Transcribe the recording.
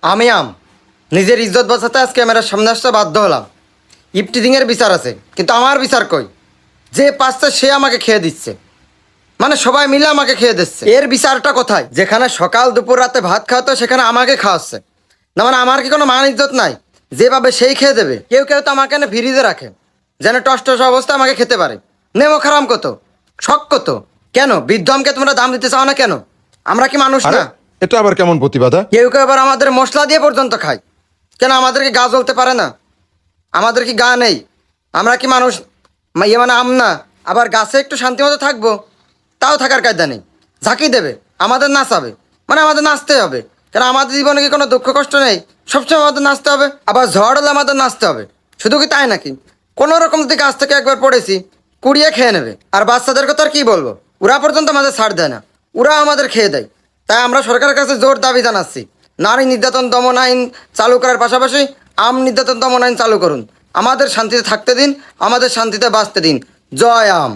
আমি নিজের ইজ্জত বাঁচাতে আজ ক্যামেরার সামনে আসতে বাধ্য হলাম। ইফটিজিংয়ের বিচার আছে, কিন্তু আমার বিচার কই? যে পাঁচটা সে আমাকে খেয়ে দিচ্ছে, মানে সবাই মিলে আমাকে খেয়ে দিচ্ছে। এর বিচারটা কোথায়? যেখানে সকাল দুপুর রাতে ভাত খাওয়াতো সেখানে আমাকে খাওয়াচ্ছে না, মানে আমার কি কোনো মান ইজ্জত নাই? যেভাবে সেই খেয়ে দেবে। কেউ কেউ তো আমাকে ফ্রিজে রাখে যেন টস টস অবস্থায় আমাকে খেতে পারে। নেমো খারাম কত, শখ কত। কেন বৃদ্ধমকে তোমরা দাম দিতে চাও না কেন? আমরা কি মানুষ আরে না? এটা আবার কেমন প্রতিবাদ? কেউ কেউ আবার আমাদের মশলা দিয়ে পর্যন্ত খায়। কেন আমাদেরকে গা জ্বলতে পারে না? আমাদের কি গা নেই? আমরা কি মানুষ? মানে আম না? আবার গাছে একটু শান্তি মতো থাকবো, তাও থাকার কায়দা নেই। ঝাঁকি দেবে, আমাদের নাচাবে, মানে আমাদের নাচতে হবে। কেন আমাদের জীবনে কি কোনো দুঃখ কষ্ট নেই? সবসময় আমাদের নাচতে হবে, আবার ঝড় হলে আমাদের নাচতে হবে। শুধু কি তাই নাকি? কোনো রকম যদি গাছ থেকে একবার পড়েছি, কুড়িয়ে খেয়ে নেবে। আর বাচ্চাদের কথা আর কি বলবো, ওরা পর্যন্ত আমাদের ছাড় দেয় না, ওরা আমাদের খেয়ে দেয়। তাই আমরা সরকারের কাছে জোর দাবি জানাচ্ছি, নারী নির্যাতন দমন আইন চালু করার পাশাপাশি আম নির্যাতন দমন আইন চালু করুন। আমাদের শান্তিতে থাকতে দিন, আমাদের শান্তিতে বাঁচতে দিন। জয় আম।